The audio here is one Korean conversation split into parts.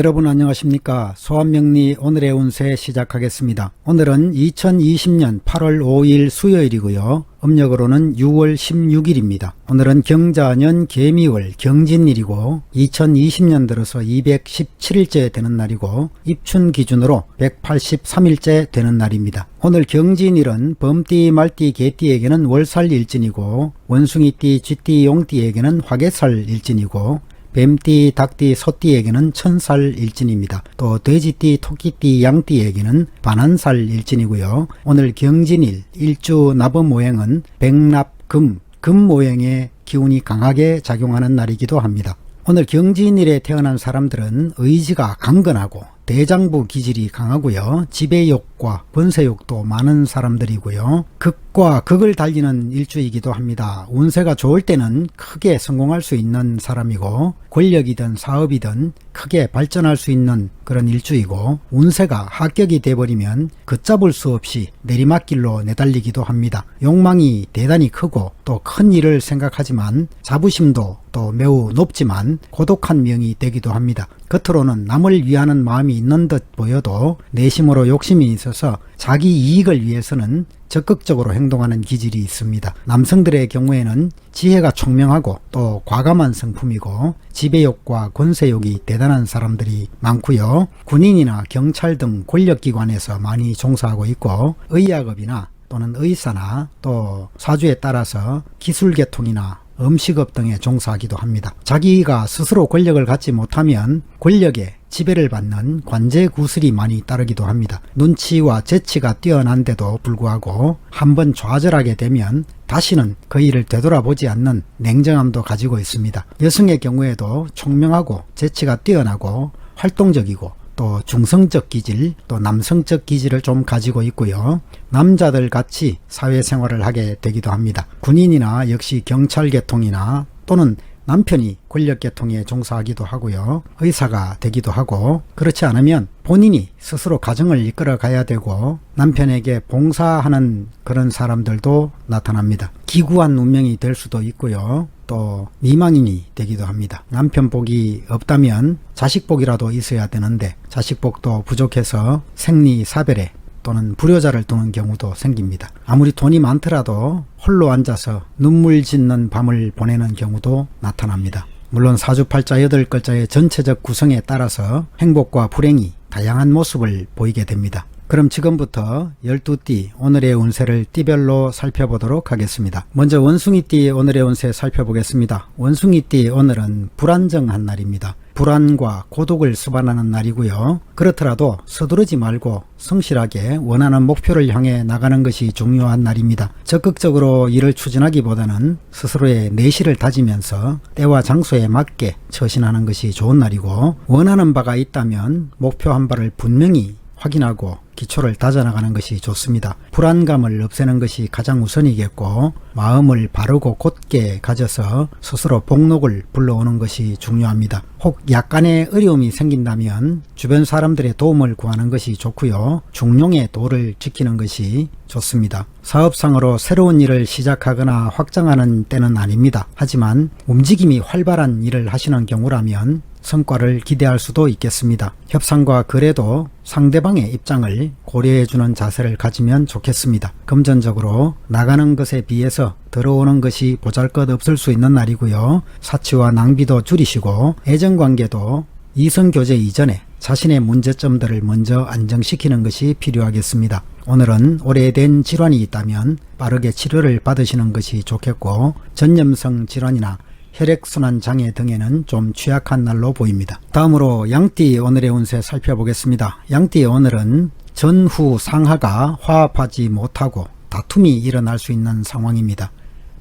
여러분 안녕하십니까. 소환명리 오늘의 운세 시작하겠습니다. 오늘은 2020년 8월 5일 수요일이고요. 음력으로는 6월 16일입니다. 오늘은 경자년 개미월 경진일이고 2020년 들어서 217일째 되는 날이고 입춘 기준으로 183일째 되는 날입니다. 오늘 경진일은 범띠, 말띠, 개띠에게는 월살일진이고 원숭이띠, 쥐띠, 용띠에게는 화개살일진이고 뱀띠, 닭띠, 소띠에게는 천살일진입니다. 또 돼지띠, 토끼띠, 양띠에게는 반한살일진이고요. 오늘 경진일 일주 나범오행은 백납금, 금 모행의 기운이 강하게 작용하는 날이기도 합니다. 오늘 경진일에 태어난 사람들은 의지가 강건하고 대장부 기질이 강하고요. 지배욕과 번세욕도 많은 사람들이고요. 극과 극을 달리는 일주이기도 합니다. 운세가 좋을 때는 크게 성공할 수 있는 사람이고 권력이든 사업이든 크게 발전할 수 있는 그런 일주이고 운세가 합격이 돼버리면 걷잡을 수 없이 내리막길로 내달리기도 합니다. 욕망이 대단히 크고 또 큰 일을 생각하지만 자부심도 또 매우 높지만 고독한 명이 되기도 합니다. 겉으로는 남을 위하는 마음이 있는 듯 보여도 내심으로 욕심이 있어서 자기 이익을 위해서는 적극적으로 행동하는 기질이 있습니다. 남성들의 경우에는 지혜가 총명하고 또 과감한 성품이고 지배욕과 권세욕이 대단한 사람들이 많고요. 군인이나 경찰 등 권력기관에서 많이 종사하고 있고 의학업이나 또는 의사나 또 사주에 따라서 기술계통이나 음식업 등에 종사하기도 합니다. 자기가 스스로 권력을 갖지 못하면 권력에 지배를 받는 관제구슬이 많이 따르기도 합니다. 눈치와 재치가 뛰어난데도 불구하고 한번 좌절하게 되면 다시는 그 일을 되돌아보지 않는 냉정함도 가지고 있습니다. 여성의 경우에도 총명하고 재치가 뛰어나고 활동적이고 또 중성적 기질, 또 남성적 기질을 좀 가지고 있고요. 남자들 같이 사회생활을 하게 되기도 합니다. 군인이나 역시 경찰계통이나 또는 남편이 권력계통에 종사하기도 하고요. 의사가 되기도 하고 그렇지 않으면 본인이 스스로 가정을 이끌어 가야 되고 남편에게 봉사하는 그런 사람들도 나타납니다. 기구한 운명이 될 수도 있고요. 또 미망인이 되기도 합니다. 남편 복이 없다면 자식 복이라도 있어야 되는데 자식 복도 부족해서 생리 사별에 또는 불효자를 두는 경우도 생깁니다. 아무리 돈이 많더라도 홀로 앉아서 눈물 짓는 밤을 보내는 경우도 나타납니다. 물론 사주팔자 8글자의 전체적 구성에 따라서 행복과 불행이 다양한 모습을 보이게 됩니다. 그럼 지금부터 12띠 오늘의 운세를 띠별로 살펴보도록 하겠습니다. 먼저 원숭이띠 오늘의 운세 살펴보겠습니다. 원숭이띠 오늘은 불안정한 날입니다. 불안과 고독을 수반하는 날이고요. 그렇더라도 서두르지 말고 성실하게 원하는 목표를 향해 나가는 것이 중요한 날입니다. 적극적으로 일을 추진하기보다는 스스로의 내실을 다지면서 때와 장소에 맞게 처신하는 것이 좋은 날이고 원하는 바가 있다면 목표 한 발을 분명히 확인하고 기초를 다져나가는 것이 좋습니다. 불안감을 없애는 것이 가장 우선이겠고 마음을 바르고 곧게 가져서 스스로 복록을 불러오는 것이 중요합니다. 혹 약간의 어려움이 생긴다면 주변 사람들의 도움을 구하는 것이 좋고요. 중용의 도를 지키는 것이 좋습니다. 사업상으로 새로운 일을 시작하거나 확장하는 때는 아닙니다. 하지만 움직임이 활발한 일을 하시는 경우라면 성과를 기대할 수도 있겠습니다. 협상과 거래도 상대방의 입장을 고려해주는 자세를 가지면 좋겠습니다. 금전적으로 나가는 것에 비해서 들어오는 것이 보잘것없을 수 있는 날이고요. 사치와 낭비도 줄이시고 애정관계도 이성교제 이전에 자신의 문제점들을 먼저 안정시키는 것이 필요하겠습니다. 오늘은 오래된 질환이 있다면 빠르게 치료를 받으시는 것이 좋겠고 전염성 질환이나 혈액순환 장애 등에는 좀 취약한 날로 보입니다. 다음으로 양띠 오늘의 운세 살펴보겠습니다. 양띠 오늘은 전후 상하가 화합하지 못하고 다툼이 일어날 수 있는 상황입니다.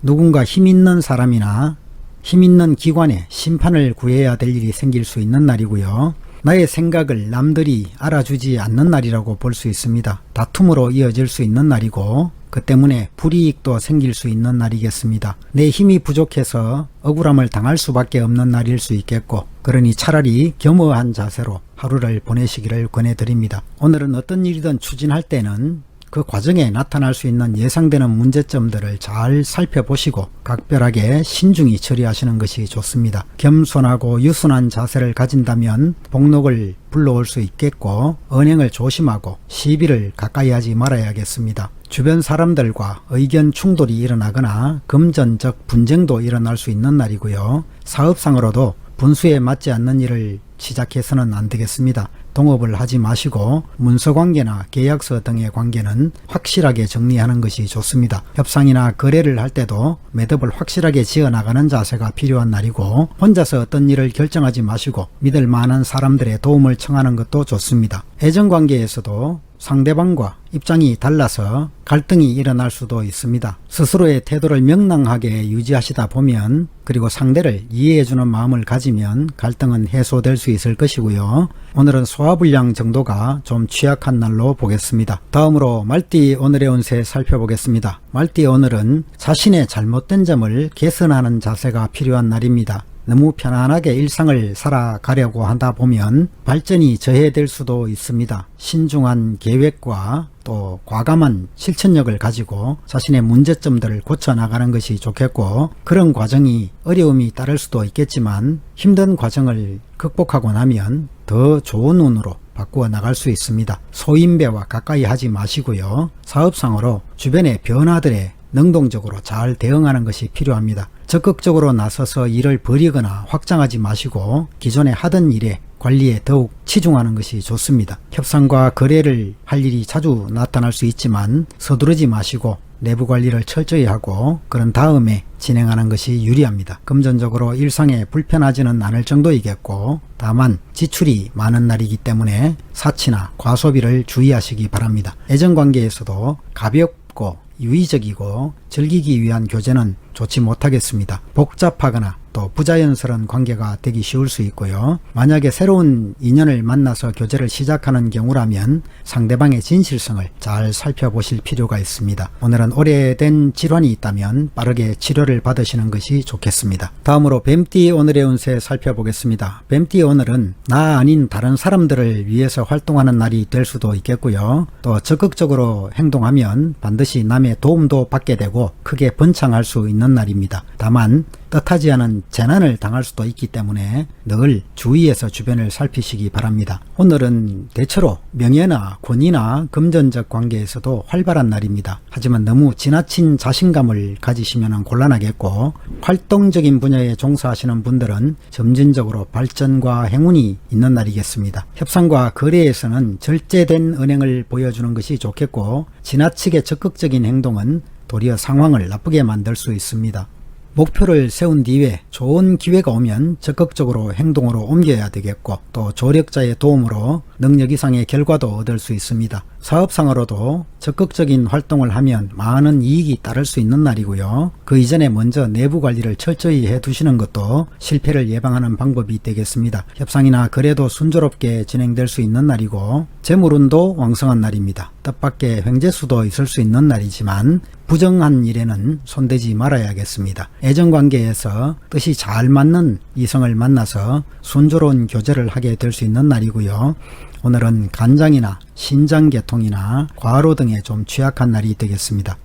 누군가 힘있는 사람이나 힘있는 기관에 심판을 구해야 될 일이 생길 수 있는 날이고요. 나의 생각을 남들이 알아주지 않는 날이라고 볼 수 있습니다. 다툼으로 이어질 수 있는 날이고 그 때문에 불이익도 생길 수 있는 날이겠습니다. 내 힘이 부족해서 억울함을 당할 수밖에 없는 날일 수 있겠고 그러니 차라리 겸허한 자세로 하루를 보내시기를 권해드립니다. 오늘은 어떤 일이든 추진할 때는 그 과정에 나타날 수 있는 예상되는 문제점들을 잘 살펴보시고 각별하게 신중히 처리하시는 것이 좋습니다. 겸손하고 유순한 자세를 가진다면 복록을 불러올 수 있겠고, 언행을 조심하고 시비를 가까이 하지 말아야겠습니다. 주변 사람들과 의견 충돌이 일어나거나 금전적 분쟁도 일어날 수 있는 날이고요. 사업상으로도 분수에 맞지 않는 일을 시작해서는 안 되겠습니다. 동업을 하지 마시고 문서관계나 계약서 등의 관계는 확실하게 정리하는 것이 좋습니다. 협상이나 거래를 할 때도 매듭을 확실하게 지어나가는 자세가 필요한 날이고, 혼자서 어떤 일을 결정하지 마시고 믿을 만한 사람들의 도움을 청하는 것도 좋습니다. 애정관계에서도 상대방과 입장이 달라서 갈등이 일어날 수도 있습니다. 스스로의 태도를 명랑하게 유지하시다 보면, 그리고 상대를 이해해주는 마음을 가지면 갈등은 해소될 수 있을 것이고요. 오늘은 소화불량 정도가 좀 취약한 날로 보겠습니다. 다음으로 말띠 오늘의 운세 살펴보겠습니다. 말띠 오늘은 자신의 잘못된 점을 개선하는 자세가 필요한 날입니다. 너무 편안하게 일상을 살아가려고 하다 보면 발전이 저해될 수도 있습니다. 신중한 계획과 또 과감한 실천력을 가지고 자신의 문제점들을 고쳐나가는 것이 좋겠고, 그런 과정이 어려움이 따를 수도 있겠지만 힘든 과정을 극복하고 나면 더 좋은 운으로 바꾸어 나갈 수 있습니다. 소인배와 가까이 하지 마시고요. 사업상으로 주변의 변화들에 능동적으로 잘 대응하는 것이 필요합니다. 적극적으로 나서서 일을 벌이거나 확장하지 마시고 기존에 하던 일에 관리에 더욱 치중하는 것이 좋습니다. 협상과 거래를 할 일이 자주 나타날 수 있지만 서두르지 마시고 내부 관리를 철저히 하고 그런 다음에 진행하는 것이 유리합니다. 금전적으로 일상에 불편하지는 않을 정도이겠고, 다만 지출이 많은 날이기 때문에 사치나 과소비를 주의하시기 바랍니다. 애정관계에서도 가볍고 유의적이고 즐기기 위한 교제는 좋지 못하겠습니다. 복잡하거나 또 부자연스러운 관계가 되기 쉬울 수 있고요. 만약에 새로운 인연을 만나서 교제를 시작하는 경우라면 상대방의 진실성을 잘 살펴보실 필요가 있습니다. 오늘은 오래된 질환이 있다면 빠르게 치료를 받으시는 것이 좋겠습니다. 다음으로 뱀띠 오늘의 운세 살펴보겠습니다. 뱀띠 오늘은 나 아닌 다른 사람들을 위해서 활동하는 날이 될 수도 있겠고요. 또 적극적으로 행동하면 반드시 남의 도움도 받게 되고 크게 번창할 수 있는 날입니다. 다만 뜻하지 않은 재난을 당할 수도 있기 때문에 늘 주의해서 주변을 살피시기 바랍니다. 오늘은 대체로 명예나 권위나 금전적 관계에서도 활발한 날입니다. 하지만 너무 지나친 자신감을 가지시면 곤란하겠고, 활동적인 분야에 종사하시는 분들은 점진적으로 발전과 행운이 있는 날이겠습니다. 협상과 거래에서는 절제된 언행을 보여주는 것이 좋겠고, 지나치게 적극적인 행동은 도리어 상황을 나쁘게 만들 수 있습니다. 목표를 세운 뒤에 좋은 기회가 오면 적극적으로 행동으로 옮겨야 되겠고, 또 조력자의 도움으로 능력 이상의 결과도 얻을 수 있습니다. 사업상으로도 적극적인 활동을 하면 많은 이익이 따를 수 있는 날이고요. 그 이전에 먼저 내부 관리를 철저히 해두시는 것도 실패를 예방하는 방법이 되겠습니다. 협상이나 거래도 순조롭게 진행될 수 있는 날이고, 재물운도 왕성한 날입니다. 뜻밖의 횡재수도 있을 수 있는 날이지만 부정한 일에는 손대지 말아야겠습니다. 애정관계에서 뜻이 잘 맞는 이성을 만나서 순조로운 교제를 하게 될 수 있는 날이고요. 오늘은 간장이나 신장계통이나 과로 등에 좀 취약한 날이 되겠습니다.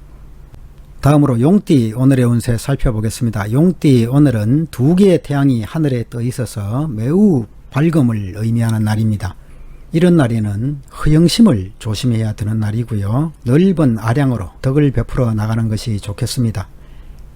다음으로 용띠 오늘의 운세 살펴보겠습니다. 용띠 오늘은 두 개의 태양이 하늘에 떠 있어서 매우 밝음을 의미하는 날입니다. 이런 날에는 허영심을 조심해야 되는 날이고요. 넓은 아량으로 덕을 베풀어 나가는 것이 좋겠습니다.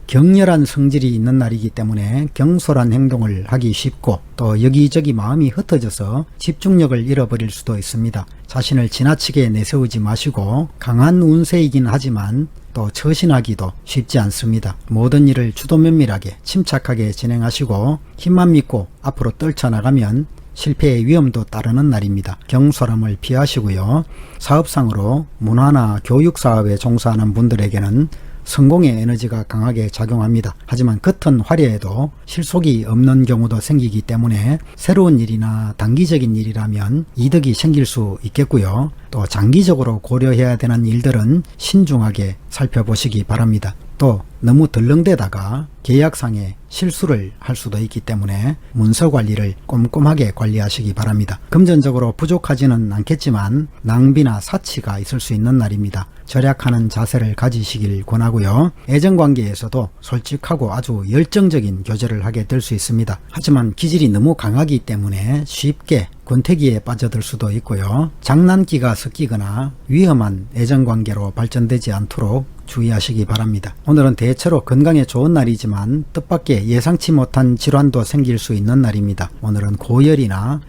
격렬한 성질이 있는 날이기 때문에 경솔한 행동을 하기 쉽고, 또 여기저기 마음이 흩어져서 집중력을 잃어버릴 수도 있습니다. 자신을 지나치게 내세우지 마시고, 강한 운세이긴 하지만 또 처신하기도 쉽지 않습니다. 모든 일을 주도면밀하게 침착하게 진행하시고 힘만 믿고 앞으로 떨쳐나가면 실패의 위험도 따르는 날입니다. 경솔함을 피하시고요. 사업상으로 문화나 교육사업에 종사하는 분들에게는 성공의 에너지가 강하게 작용합니다. 하지만 겉은 화려해도 실속이 없는 경우도 생기기 때문에 새로운 일이나 단기적인 일이라면 이득이 생길 수 있겠고요. 또 장기적으로 고려해야 되는 일들은 신중하게 살펴보시기 바랍니다. 또 너무 덜렁대다가 계약상의 실수를 할 수도 있기 때문에 문서 관리를 꼼꼼하게 관리하시기 바랍니다. 금전적으로 부족하지는 않겠지만 낭비나 사치가 있을 수 있는 날입니다. 절약하는 자세를 가지시길 권하고요. 애정관계에서도 솔직하고 아주 열정적인 교제를 하게 될 수 있습니다. 하지만 기질이 너무 강하기 때문에 쉽게 권태기에 빠져들 수도 있고요. 장난기가 섞이거나 위험한 애정관계로 발전되지 않도록 주의하시기 바랍니다. 오늘은 대체로 건강에 좋은 날이지만 뜻밖의 예상치 못한 질환도 생길 수 있는 날입니다. 오늘은 고열이나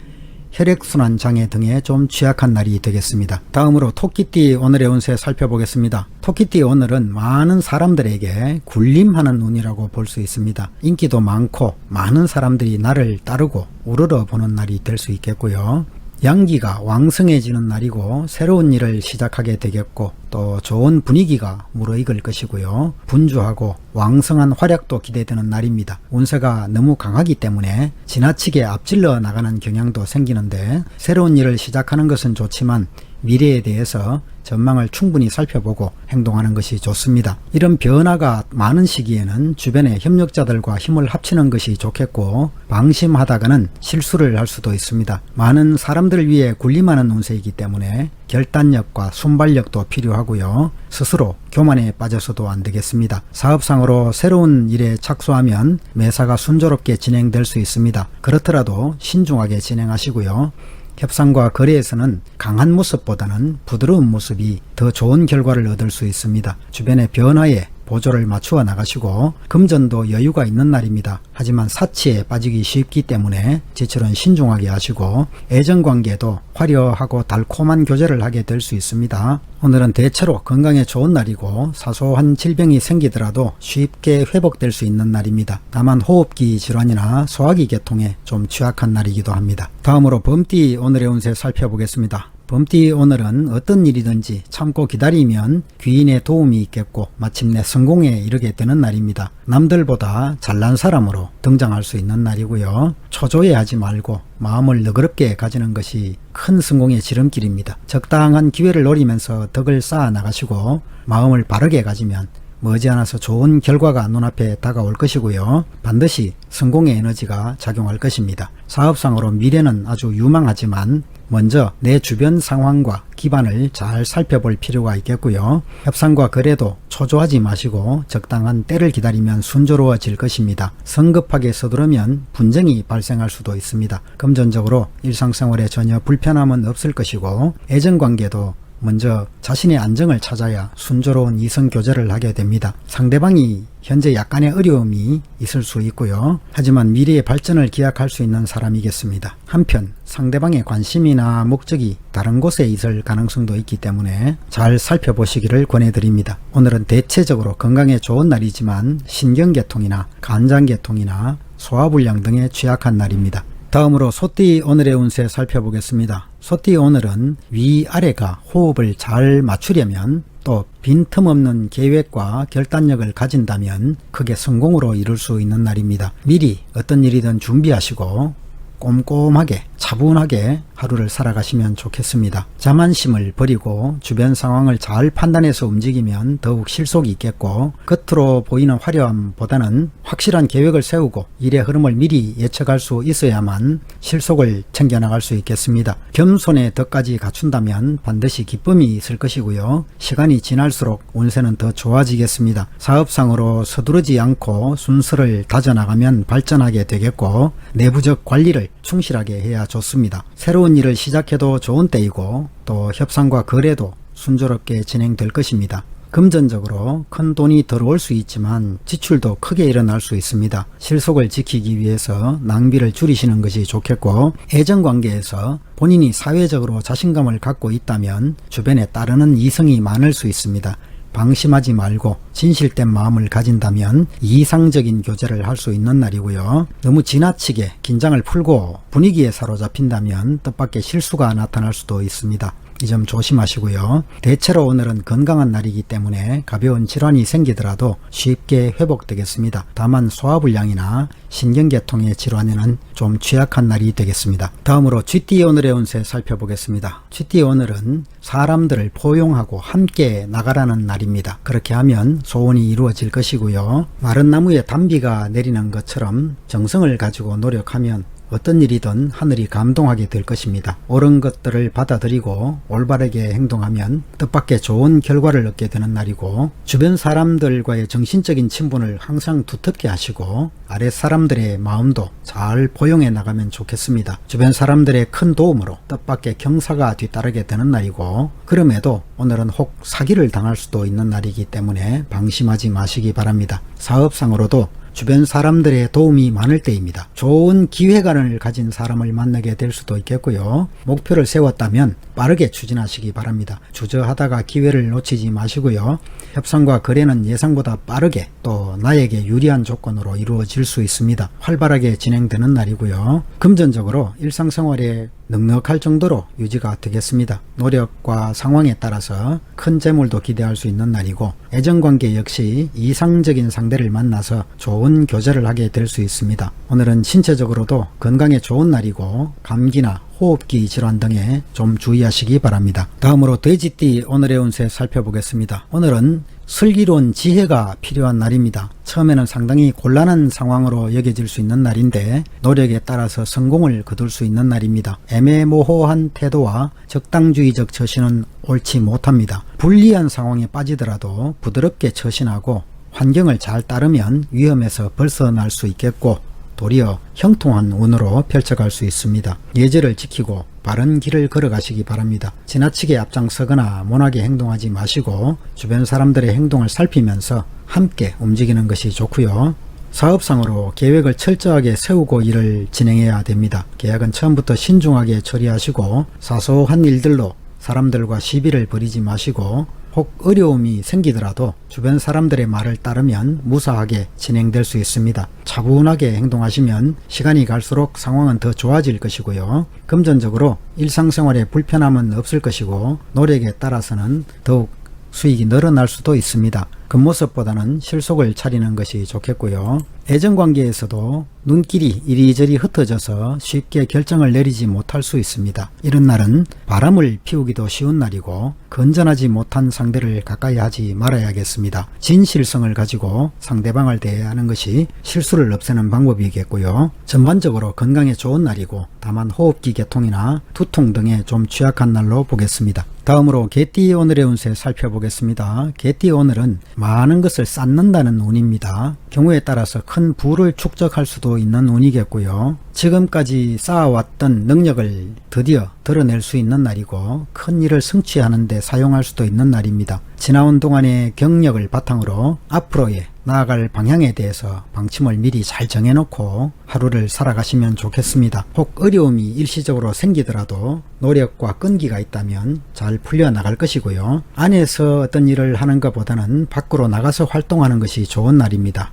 혈액순환 장애 등에 좀 취약한 날이 되겠습니다. 다음으로 토끼띠 오늘의 운세 살펴보겠습니다. 토끼띠 오늘은 많은 사람들에게 군림하는 운이라고 볼 수 있습니다. 인기도 많고 많은 사람들이 나를 따르고 우러러 보는 날이 될 수 있겠고요. 양기가 왕성해지는 날이고 새로운 일을 시작하게 되겠고 또 좋은 분위기가 무르익을 것이고요. 분주하고 왕성한 활약도 기대되는 날입니다. 운세가 너무 강하기 때문에 지나치게 앞질러 나가는 경향도 생기는데 새로운 일을 시작하는 것은 좋지만 미래에 대해서 전망을 충분히 살펴보고 행동하는 것이 좋습니다. 이런 변화가 많은 시기에는 주변의 협력자들과 힘을 합치는 것이 좋겠고 방심하다가는 실수를 할 수도 있습니다. 많은 사람들을 위해 군림하는 운세이기 때문에 결단력과 순발력도 필요하고요. 스스로 교만에 빠져서도 안 되겠습니다. 사업상으로 새로운 일에 착수하면 매사가 순조롭게 진행될 수 있습니다. 그렇더라도 신중하게 진행하시고요. 협상과 거래에서는 강한 모습보다는 부드러운 모습이 더 좋은 결과를 얻을 수 있습니다. 주변의 변화에 보조를 맞추어 나가시고 금전도 여유가 있는 날입니다. 하지만 사치에 빠지기 쉽기 때문에 지출은 신중하게 하시고 애정관계도 화려하고 달콤한 교제를 하게 될 수 있습니다. 오늘은 대체로 건강에 좋은 날이고 사소한 질병이 생기더라도 쉽게 회복될 수 있는 날입니다. 다만 호흡기 질환이나 소화기 계통에 좀 취약한 날이기도 합니다. 다음으로 범띠 오늘의 운세 살펴보겠습니다. 범띠 오늘은 어떤 일이든지 참고 기다리면 귀인의 도움이 있겠고 마침내 성공에 이르게 되는 날입니다. 남들보다 잘난 사람으로 등장할 수 있는 날이고요. 초조해하지 말고 마음을 너그럽게 가지는 것이 큰 성공의 지름길입니다. 적당한 기회를 노리면서 덕을 쌓아 나가시고 마음을 바르게 가지면 머지않아서 좋은 결과가 눈앞에 다가올 것이고요. 반드시 성공의 에너지가 작용할 것입니다. 사업상으로 미래는 아주 유망하지만 먼저 내 주변 상황과 기반을 잘 살펴볼 필요가 있겠고요. 협상과 거래도 초조하지 마시고 적당한 때를 기다리면 순조로워질 것입니다. 성급하게 서두르면 분쟁이 발생할 수도 있습니다. 금전적으로 일상생활에 전혀 불편함은 없을 것이고 애정관계도 먼저 자신의 안정을 찾아야 순조로운 이성교제를 하게 됩니다. 상대방이 현재 약간의 어려움이 있을 수 있고요. 하지만 미래의 발전을 기약할 수 있는 사람이겠습니다. 한편 상대방의 관심이나 목적이 다른 곳에 있을 가능성도 있기 때문에 잘 살펴보시기를 권해드립니다. 오늘은 대체적으로 건강에 좋은 날이지만 신경계통이나 간장계통이나 소화불량 등에 취약한 날입니다. 다음으로 소띠 오늘의 운세 살펴보겠습니다. 소띠 오늘은 위아래가 호흡을 잘 맞추려면 또 빈틈없는 계획과 결단력을 가진다면 크게 성공으로 이룰 수 있는 날입니다. 미리 어떤 일이든 준비하시고 꼼꼼하게 차분하게 하루를 살아가시면 좋겠습니다. 자만심을 버리고 주변 상황을 잘 판단해서 움직이면 더욱 실속이 있겠고 겉으로 보이는 화려함보다는 확실한 계획을 세우고 일의 흐름을 미리 예측할 수 있어야만 실속을 챙겨나갈 수 있겠습니다. 겸손의 덕까지 갖춘다면 반드시 기쁨이 있을 것이고요. 시간이 지날수록 운세는 더 좋아지겠습니다. 사업상으로 서두르지 않고 순서를 다져나가면 발전하게 되겠고 내부적 관리를 충실하게 해야 좋습니다. 새로운 일을 시작해도 좋은 때이고 또 협상과 거래도 순조롭게 진행될 것입니다. 금전적으로 큰 돈이 들어올 수 있지만 지출도 크게 일어날 수 있습니다. 실속을 지키기 위해서 낭비를 줄이시는 것이 좋겠고 애정관계에서 본인이 사회적으로 자신감을 갖고 있다면 주변에 따르는 이성이 많을 수 있습니다. 방심하지 말고 진실된 마음을 가진다면 이상적인 교제를 할 수 있는 날이고요. 너무 지나치게 긴장을 풀고 분위기에 사로잡힌다면 뜻밖의 실수가 나타날 수도 있습니다. 이 점 조심하시고요. 대체로 오늘은 건강한 날이기 때문에 가벼운 질환이 생기더라도 쉽게 회복되겠습니다. 다만 소화불량이나 신경계통의 질환에는 좀 취약한 날이 되겠습니다. 다음으로 쥐띠 오늘의 운세 살펴보겠습니다. 쥐띠 오늘은 사람들을 포용하고 함께 나가라는 날입니다. 그렇게 하면 소원이 이루어질 것이고요. 마른 나무에 단비가 내리는 것처럼 정성을 가지고 노력하면 어떤 일이든 하늘이 감동하게 될 것입니다. 옳은 것들을 받아들이고 올바르게 행동하면 뜻밖의 좋은 결과를 얻게 되는 날이고, 주변 사람들과의 정신적인 친분을 항상 두텁게 하시고 아랫 사람들의 마음도 잘 포용해 나가면 좋겠습니다. 주변 사람들의 큰 도움으로 뜻밖의 경사가 뒤따르게 되는 날이고, 그럼에도 오늘은 혹 사기를 당할 수도 있는 날이기 때문에 방심하지 마시기 바랍니다. 사업상으로도 주변 사람들의 도움이 많을 때입니다. 좋은 기획안을 가진 사람을 만나게 될 수도 있겠고요. 목표를 세웠다면 빠르게 추진하시기 바랍니다. 주저하다가 기회를 놓치지 마시고요. 협상과 거래는 예상보다 빠르게 또 나에게 유리한 조건으로 이루어질 수 있습니다. 활발하게 진행되는 날이고요. 금전적으로 일상생활에 넉넉할 정도로 유지가 되겠습니다. 노력과 상황에 따라서 큰 재물도 기대할 수 있는 날이고, 애정관계 역시 이상적인 상대를 만나서 좋은 교제를 하게 될 수 있습니다. 오늘은 신체적으로도 건강에 좋은 날이고 감기나 호흡기 질환 등에 좀 주의하시기 바랍니다. 다음으로 돼지띠 오늘의 운세 살펴보겠습니다. 오늘은 슬기로운 지혜가 필요한 날입니다. 처음에는 상당히 곤란한 상황으로 여겨질 수 있는 날인데 노력에 따라서 성공을 거둘 수 있는 날입니다. 애매모호한 태도와 적당주의적 처신은 옳지 못합니다. 불리한 상황에 빠지더라도 부드럽게 처신하고 환경을 잘 따르면 위험에서 벗어날 수 있겠고, 도리어 형통한 운으로 펼쳐갈 수 있습니다. 예절을 지키고 바른 길을 걸어가시기 바랍니다. 지나치게 앞장서거나 모나게 행동하지 마시고 주변 사람들의 행동을 살피면서 함께 움직이는 것이 좋고요. 사업상으로 계획을 철저하게 세우고 일을 진행해야 됩니다. 계약은 처음부터 신중하게 처리하시고 사소한 일들로 사람들과 시비를 벌이지 마시고, 혹 어려움이 생기더라도 주변 사람들의 말을 따르면 무사하게 진행될 수 있습니다. 차분하게 행동하시면 시간이 갈수록 상황은 더 좋아질 것이고요. 금전적으로 일상생활에 불편함은 없을 것이고 노력에 따라서는 더욱 수익이 늘어날 수도 있습니다. 겉모습보다는 실속을 차리는 것이 좋겠고요. 애정관계에서도 눈길이 이리저리 흩어져서 쉽게 결정을 내리지 못할 수 있습니다. 이런 날은 바람을 피우기도 쉬운 날이고 건전하지 못한 상대를 가까이 하지 말아야겠습니다. 진실성을 가지고 상대방을 대하는 것이 실수를 없애는 방법이겠고요. 전반적으로 건강에 좋은 날이고 다만 호흡기 계통이나 두통 등에 좀 취약한 날로 보겠습니다. 다음으로 개띠 오늘의 운세 살펴보겠습니다. 개띠 오늘은 많은 것을 쌓는다는 운입니다. 경우에 따라서 큰 부를 축적할 수도 있는 운이겠고요. 지금까지 쌓아왔던 능력을 드디어 드러낼 수 있는 날이고 큰 일을 성취하는 데 사용할 수도 있는 날입니다. 지나온 동안의 경력을 바탕으로 앞으로의 나아갈 방향에 대해서 방침을 미리 잘 정해놓고 하루를 살아가시면 좋겠습니다. 혹 어려움이 일시적으로 생기더라도 노력과 끈기가 있다면 잘 풀려나갈 것이고요. 안에서 어떤 일을 하는 것보다는 밖으로 나가서 활동하는 것이 좋은 날입니다.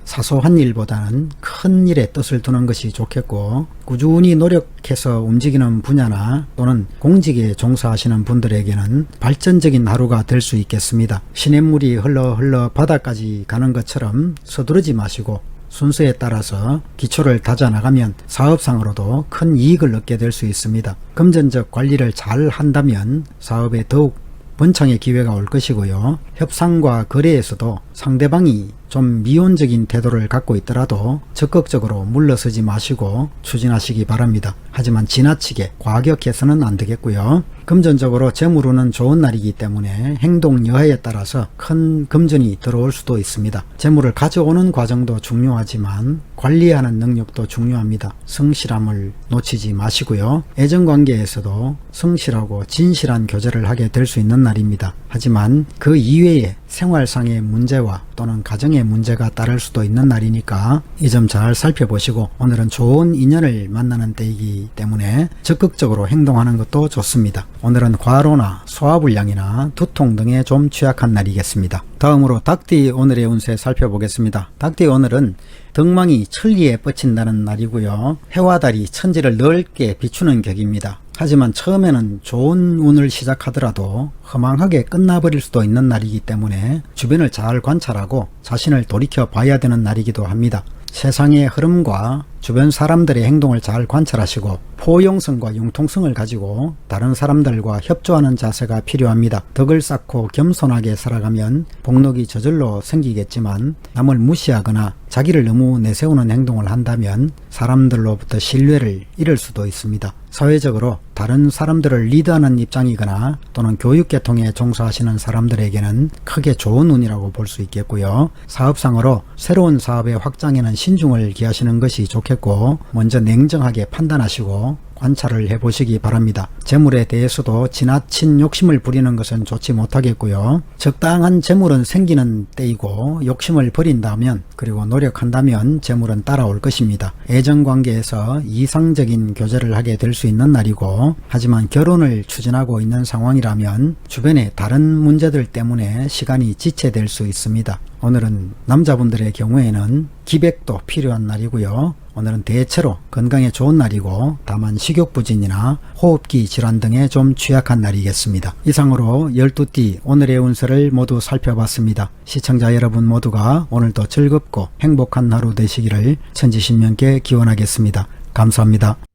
사소한 일보다는 큰 일에 뜻을 두는 것이 좋겠고, 꾸준히 노력해서 움직이는 분야나 또는 공직에 종사하시는 분들에게는 발전적인 하루가 될 수 있겠습니다. 시냇물이 흘러 바다까지 가는 것처럼 서두르지 마시고 순서에 따라서 기초를 다져나가면 사업상으로도 큰 이익을 얻게 될 수 있습니다. 금전적 관리를 잘 한다면 사업에 더욱 번창의 기회가 올 것이고요. 협상과 거래에서도 상대방이 좀 미온적인 태도를 갖고 있더라도 적극적으로 물러서지 마시고 추진하시기 바랍니다. 하지만 지나치게 과격해서는 안 되겠고요. 금전적으로 재물운은 좋은 날이기 때문에 행동 여하에 따라서 큰 금전이 들어올 수도 있습니다. 재물을 가져오는 과정도 중요하지만 관리하는 능력도 중요합니다. 성실함을 놓치지 마시고요. 애정관계에서도 성실하고 진실한 교제를 하게 될 수 있는 날입니다. 하지만 그 이외에 생활상의 문제와 또는 가정의 문제가 따를 수도 있는 날이니까 이 점 잘 살펴보시고, 오늘은 좋은 인연을 만나는 때이기 때문에 적극적으로 행동하는 것도 좋습니다. 오늘은 과로나 소화불량이나 두통 등에 좀 취약한 날이겠습니다. 다음으로 닭띠 오늘의 운세 살펴보겠습니다. 닭띠 오늘은 덕망이 천리에 뻗친다는 날이고요. 해와 달이 천지를 넓게 비추는 격입니다. 하지만 처음에는 좋은 운을 시작하더라도 허망하게 끝나버릴 수도 있는 날이기 때문에 주변을 잘 관찰하고 자신을 돌이켜 봐야 되는 날이기도 합니다. 세상의 흐름과 주변 사람들의 행동을 잘 관찰하시고 포용성과 융통성을 가지고 다른 사람들과 협조하는 자세가 필요합니다. 덕을 쌓고 겸손하게 살아가면 복록이 저절로 생기겠지만 남을 무시하거나 자기를 너무 내세우는 행동을 한다면 사람들로부터 신뢰를 잃을 수도 있습니다. 사회적으로 다른 사람들을 리드하는 입장이거나 또는 교육계통에 종사하시는 사람들에게는 크게 좋은 운이라고 볼 수 있겠고요. 사업상으로 새로운 사업의 확장에는 신중을 기하시는 것이 좋겠고 먼저 냉정하게 판단하시고 관찰을 해보시기 바랍니다. 재물에 대해서도 지나친 욕심을 부리는 것은 좋지 못하겠고요. 적당한 재물은 생기는 때이고 욕심을 버린다면 그리고 노력한다면 재물은 따라올 것입니다. 애정관계에서 이상적인 교제를 하게 될 수 있는 날이고 하지만 결혼을 추진하고 있는 상황이라면 주변의 다른 문제들 때문에 시간이 지체될 수 있습니다. 오늘은 남자분들의 경우에는 기백도 필요한 날이고요. 오늘은 대체로 건강에 좋은 날이고 다만 식욕부진이나 호흡기 질환 등에 좀 취약한 날이겠습니다. 이상으로 12띠 오늘의 운세를 모두 살펴봤습니다. 시청자 여러분 모두가 오늘도 즐겁고 행복한 하루 되시기를 천지신명께 기원하겠습니다. 감사합니다.